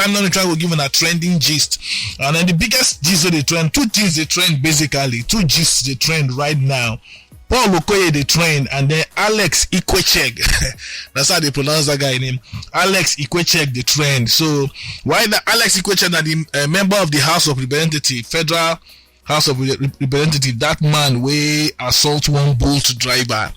time now they try to give a trending gist. And then the biggest gist of the trend, two things they trend basically, two gists they trend right now. Paul Okoye the trend, and then Alex IKWECHEGH. That's how they pronounce that guy name. Alex IKWECHEGH the trend. So why the Alex IKWECHEGH, the member of the House of Representatives, Federal House of Representatives, that man we assault one Bolt driver.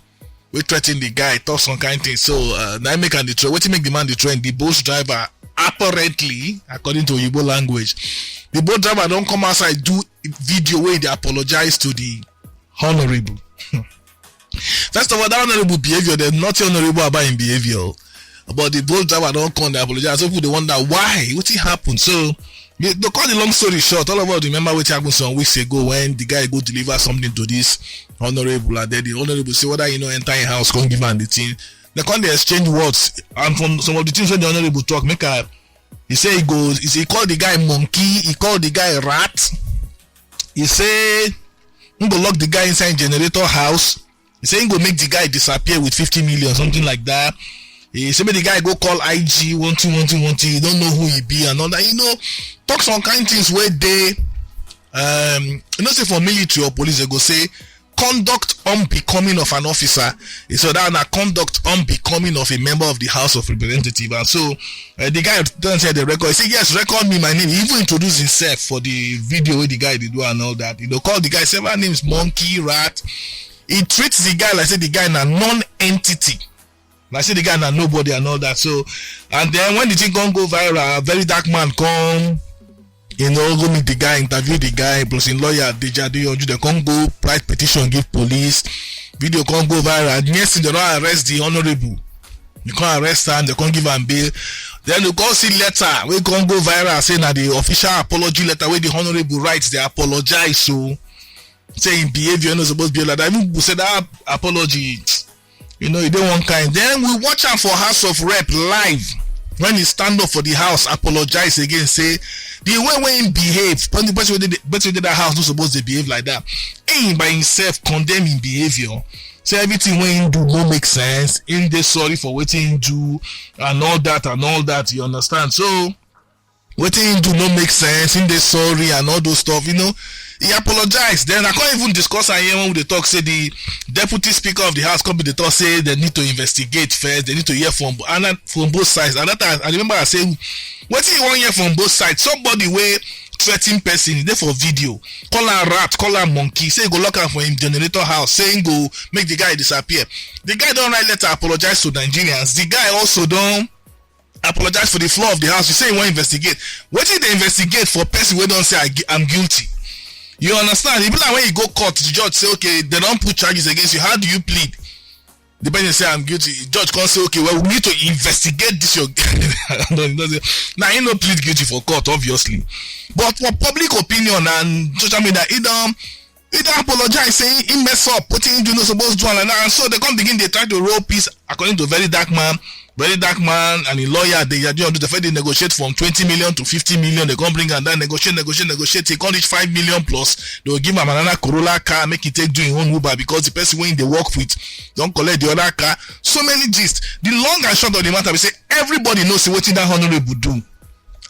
We threaten the guy, talk some kind of thing. So now make the trend. What to make the man the trend? The Bolt driver, apparently, according to Igbo language, the Bolt driver don't come outside do video where they apologize to the honorable. First of all, that honorable behavior, there's nothing honorable about his behavior. But the Bolt driver don't come, they apologize. So people they wonder why, what happened. So they call the long story short. All of us remember what happened some weeks ago when the guy go deliver something to this honorable, and then the honorable say whether enter a house, come give and the thing. They come they exchange words, and from some of the things when the honorable talk, he say he called the guy monkey, he called the guy rat. He say he go lock the guy inside generator house. He say he go make the guy disappear with 50 million, something like that. He say the guy go call IG 1212, he don't know who he be and all that. Talk some kind of things where they say for military or police they go say conduct unbecoming of an officer. So that na conduct unbecoming of a member of the House of Representatives. And so the guy doesn't say the record. He say yes, record me my name. He even introduced himself for the video where the guy did do and all that. Call the guy several names, monkey, rat. He treats the guy like say the guy na non-entity. Like say the guy na nobody and all that. So and then when the thing go viral, a very dark man come, go meet the guy, interview the guy, plus in lawyer Deja they come go write petition, give police, video come go viral. And next thing they don't arrest the honorable. They can't arrest her and they can't give him bail. Then they come see letter, we come go viral saying that the official apology letter where the honorable writes they apologize. So saying behavior not supposed to be like that. Even we said that apology, you don't want kind. Then we watch him for House of Rep live when he stand up for the house, apologize again, say the way when he behave, when the person did that house not supposed to behave like that. He by himself condemn his behavior. Say everything when he do no make sense. In they sorry for what he do and all that. You understand? So what he do no make sense. In they sorry and all those stuff. He apologized. Then I can't even discuss when they talk. Say the deputy speaker of the house come the talk. Say they need to investigate first. They need to hear from both sides. And that I remember I say, what do you want to hear from both sides? Somebody way threatening person there for video. Call her rat, call her monkey. Say go lock her for him generator house. Saying go make the guy disappear. The guy don't write letter apologize to Nigerians. The guy also don't apologize for the floor of the house. You say you want to investigate. What did they investigate for person who don't say I'm guilty? You understand? Even like when you go court, the judge say, okay, they don't put charges against you. How do you plead? The person say, I'm guilty. The judge can't say, okay, well, we need to investigate this. Now, you don't plead guilty for court, obviously. But for public opinion and social media, he don't apologize, saying he mess up, putting you not supposed to do like that. And so they come begin, they try to roll peace according to very dark man and a lawyer. They negotiate from 20 million to 50 million. They come bring and then negotiate. They can't reach 5 million plus. They will give him another Corolla car, make it take doing own Uber because the person when they work with don't collect the other car. So many gist. The long and short of the matter, we say everybody knows what that honorable do.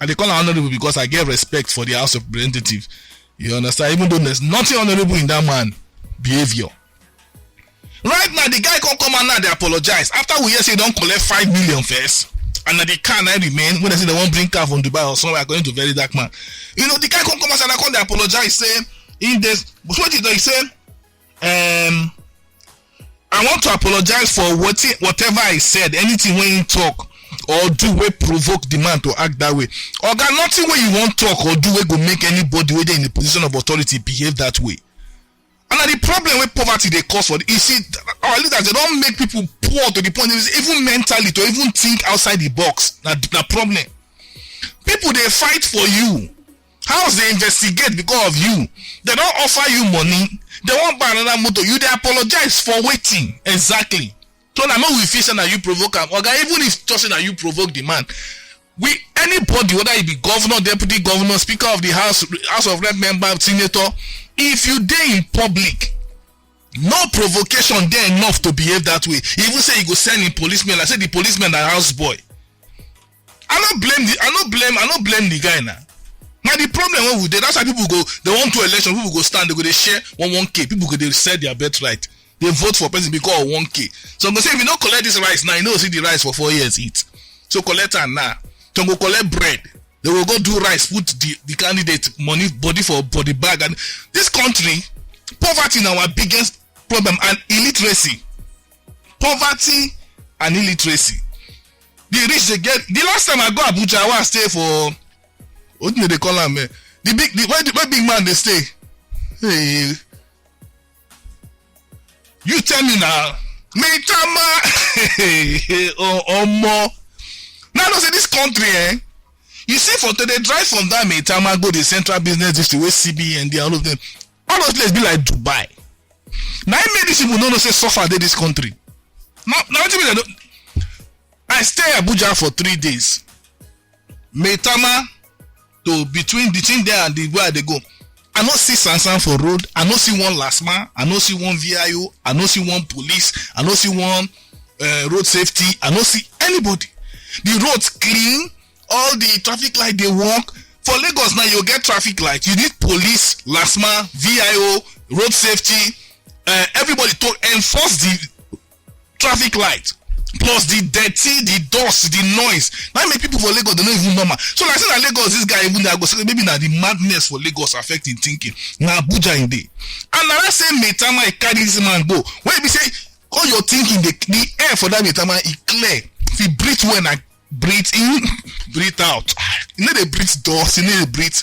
And they call her honorable because I get respect for the House of Representatives. You understand? Even though there's nothing honorable in that man behavior. Right now, the guy come and now they apologize. After we hear say don't collect 5 million first, and now the car now remain when they say they won't bring car from Dubai or somewhere according to very dark man. The guy come and now they apologize. Say in this, but what did they say? I want to apologize for whatever I said. Anything when you talk or do we provoke the man to act that way. Or got nothing where you want talk or do we go make anybody where they in the position of authority behave that way. And the problem with poverty they cause for you see our leaders they don't make people poor to the point even mentally to even think outside the box. That problem. People they fight for you. House they investigate because of you. They don't offer you money. They won't buy another motor. You they apologize for waiting. Exactly. So I know we feel that you provoke him. Or even if just that you provoke the man. Anybody, whether it be governor, deputy governor, speaker of the house of rep member, senator, if you dey in public, no provocation there enough to behave that way. He even say he go send in policemen. I say the policemen are house boy. I don't blame the guy now. Now the problem when we did, that's why people go, they want to election, people go stand, they go, they share 1K, people go, they sell their birthright. They vote for person because of 1K. So I'm going to say, if you don't collect this rice now, you know, see the rice for 4 years eat. So collect it now. So go collect bread. They will go do rice, put the candidate money, body for body bag. And this country, poverty is our biggest problem, and illiteracy. Poverty and illiteracy. The rich, they get, the last time I go Abuja, I want to stay for, what do they call him? Where big man they stay? Hey, you tell me now. Oh more. Now don't say this country, You see, for today, drive from that Maitama, go to the central business district, where CB and all of them. All those places be like Dubai. Now I made these people don't say suffer this country. Now I stay Abuja for 3 days. Maitama to between there and the where they go. I don't see Sansan for road. I don't see one Lasma. I don't see one VIO. I don't see one police. I don't see one road safety. I don't see anybody. The roads clean. All the traffic light they work. For Lagos now, you get traffic light. You need police, Lasma, VIO, road safety, everybody to enforce the traffic light. Plus the dirty, the dust, the noise. Now make people for Lagos, they don't even normal. So like I said, Lagos, this guy even there go say maybe now the madness for Lagos affecting thinking. Now Abuja in day. And now I say Maitama I carry this man go. When you say all your thinking, the air for that Maitama is clear. If you breathe when I breathe in, breathe out. You know they breathe dust, you know they breathe.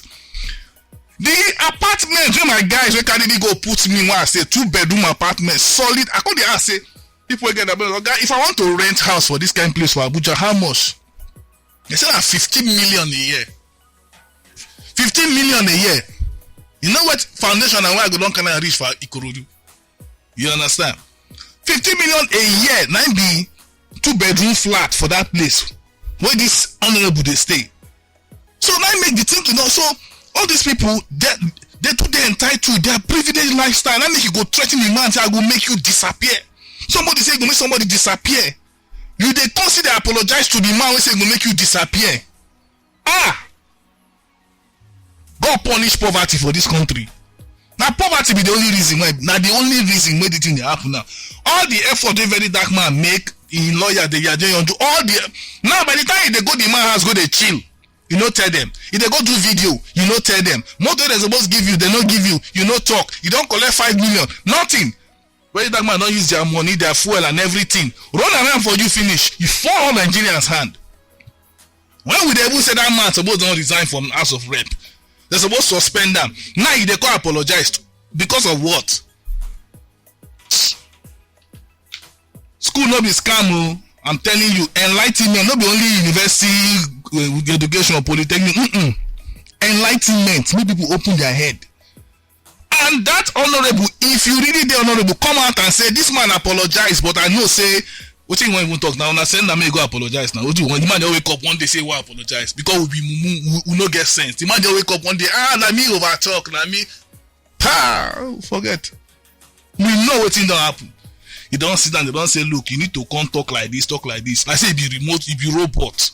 The apartment where my guys where carry me go put me when I say 2-bedroom apartment, solid. I call the ask say people get that guy. If I want to rent house for this kind of place for Abuja, how much? They say that 15 million a year. 15 million a year. You know what foundation and where I go down can I reach for Ikorodu? You understand? 15 million a year. 9B 2-bedroom flat for that place where this honorable they stay. So now make the thinking also all these people they do they entitled their privileged lifestyle. That make you go threaten the man say I go make you disappear. Somebody say go make somebody disappear. You they consider apologize to the man who say go make you disappear. God punish poverty for this country. Now poverty be the only reason why. Now the only reason why the thing they happen now. All the effort the very dark man make in lawyer they are doing all the now by the time they go the man has go they chill. You no tell them. If they go do video, you no tell them. Motor they supposed to give you, they no give you. You no talk. You don't collect 5 million. Nothing. Where that man don't use their money, their fuel and everything. Run around for you finish. You fall on Nigerians' hand. When would they even say that man supposed to not resign from House of Rep? They're supposed to suspend them. Now they can't apologize. Because of what? School no be scam. I'm telling you, enlightenment, not be only university education or polytechnic. Enlightenment, make people open their head. And that honorable, if you really the honorable, come out and say this man apologize, but I know say what you want even talk now. Now send them go apologize now. What do you want? The man they wake up one day say why apologize because we no get sense. The man they wake up one day na me over talk na me. Forget. We know what thing don't happen. You don't sit down, they don't say, look, you need to come talk like this. I say, if you remote, if you robot.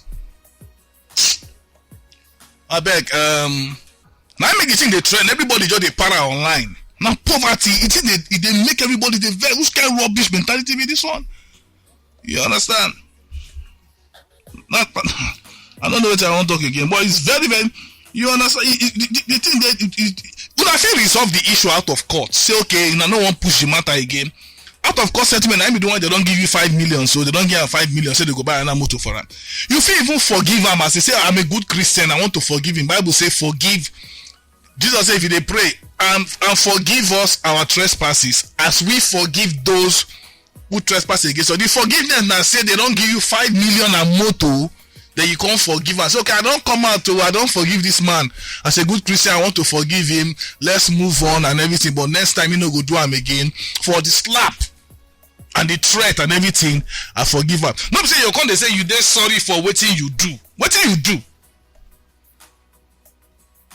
I beg, now I make it in the trend, everybody just a para online. Now poverty, they make everybody, who's kind of rubbish mentality with this one? You understand? I don't know what I want to talk again, but it's very, very, you understand? The thing that, could I feel resolve the issue out of court? Say, okay, no one push the matter again. Out of court settlement, I mean the one they don't give you 5 million, so they don't give you 5 million, so they go buy another motor for him. You feel even forgive him as they say, I'm a good Christian, I want to forgive him. Bible say forgive. Jesus say if they pray and forgive us our trespasses as we forgive those who trespass against us. So the forgiveness now say they don't give you 5 million a motor, then you can't forgive us. Okay, I don't come out to I don't forgive this man. As a good Christian, I want to forgive him. Let's move on and everything. But next time you know go do him again for the slap and the threat and everything, I forgive her. Not say you come they say you dey sorry for what you do. What you do?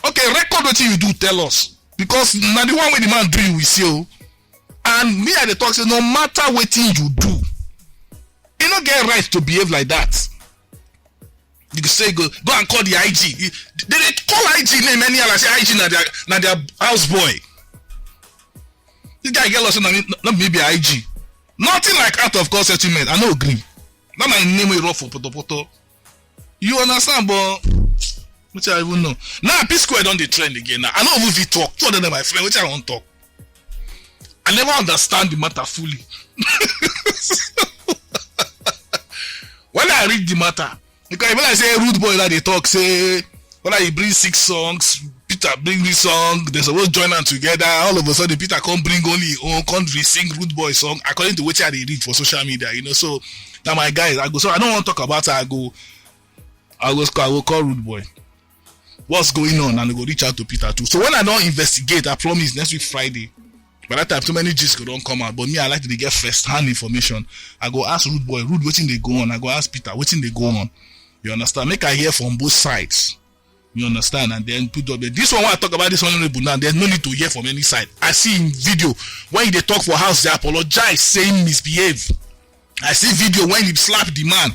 Okay, record what you do, tell us. Because now the one way the man do you we see you. And me at the talk say no matter what you do, you don't get right to behave like that. You can say go and call the IG. They call IG name any other say IG na their house boy. This guy get lost not maybe IG. Nothing like out of court settlement. I no agree. Not my name will rough for poto. You understand, but which I even know. Now P Square on the trend again. Now I know who talk. Two of them my friend, which I won't talk. I never understand the matter fully. When I read the matter, because when I say rude boy that they talk, say when I bring 6 songs, Peter bring this song, they supposed join them together. All of a sudden, Peter can't bring only his own country sing rude boy song according to what I read for social media. So now my guys, I go. So I don't want to talk about it. I will call rude boy. What's going on? And I go reach out to Peter too. So when I don't investigate, I promise next week Friday. By that time, too many gist don't come out. But me, I like to get first-hand information. I go ask rude boy, rude, waiting they go on. I go ask Peter, waiting they go on. You understand? Make I hear from both sides. You understand? And then put up this one. When I talk about this honorable now, there's no need to hear from any side. I see in video when they talk for house, they apologize, saying misbehave. I see video when he slap the man.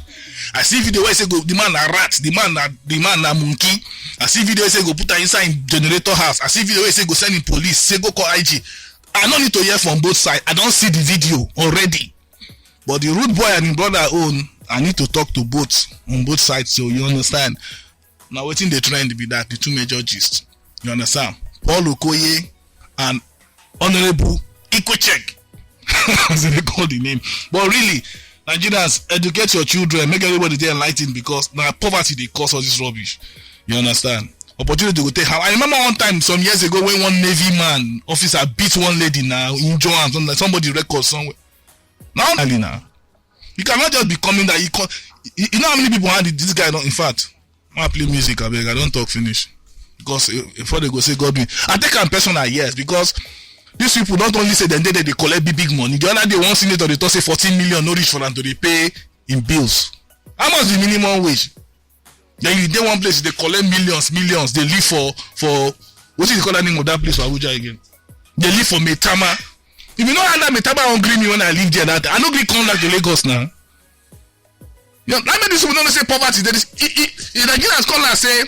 I see video where he say go the man a rat, the man a monkey. I see video where he say go put her inside in generator house. I see video where he say go send in police, say go call IG. I don't need to hear from both sides. I don't see the video already. But the rude boy and his brother own, I need to talk to both on both sides. So you understand. Now waiting the trend be that the two major gist. You understand? Paul Okoye and Honorable IKWECHEGH. As they call the name. But really, Nigerians, educate your children, make everybody there enlightened, because now poverty they cause all this rubbish. You understand? Opportunity to take. I remember one time some years ago when one Navy man officer beat one lady now in Jones on somebody record somewhere. Now you cannot just be coming that you know how many people had this guy. In fact, I play music. I don't talk finish because before they go say God me, I take a personal yes, because these people don't only say they collect big money. The other day one senator they talk say 14 million no reach for them to they pay in bills. How much the minimum wage? Then you dey one place they collect millions. They live for what is the call name of that place for Abuja again? They live for Metama. If you know how that Metama hungry me when I live there, that I no be come back to Lagos now. You know, how many people don't say poverty? There is the Nigerians come and say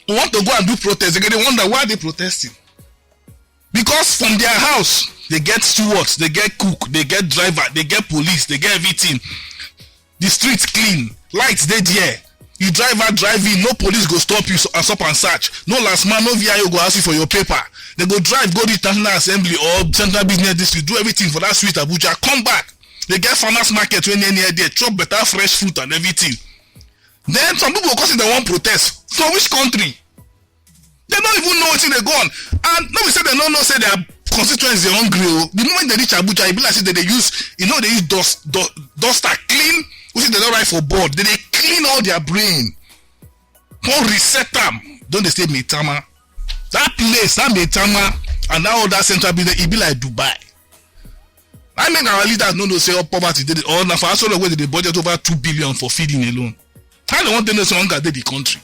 we want to go and do protest. They wonder why they protesting. Because from their house they get stewards, they get cook, they get driver, they get police, they get everything. The streets clean, lights they there. You drive in, no police go stop you and stop and search. No last man, no VIO go ask you for your paper. They go drive, go to the National Assembly or Central Business District, do everything for that sweet Abuja. Come back. They get farmers market when they're near there, chop better fresh fruit and everything. Then some people go say they want protest. So which country? They don't even know what's in the gun. And no, we say they don't know, say their constituents are hungry. The moment they reach Abuja, it be like say they use, they use duster clean. We say they don't write for board. They clean all their brain. Don't reset them. Don't they say Metama? That place, that Metama, and now all that central business, it be like Dubai. I mean, our leaders don't know say all poverty did it. Or now for us, all the way they budget over 2 billion for feeding alone. How they want to know so longer they the country?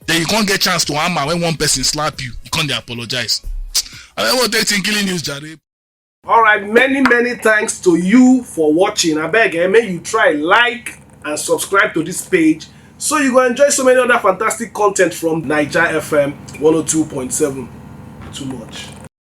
Then you can't get chance to hammer when one person slap you. You can't apologize. I don't want to take killing news, Jare. Alright, many thanks to you for watching. I beg, may you try like and subscribe to this page so you go enjoy so many other fantastic content from Naija FM 102.7. Too much.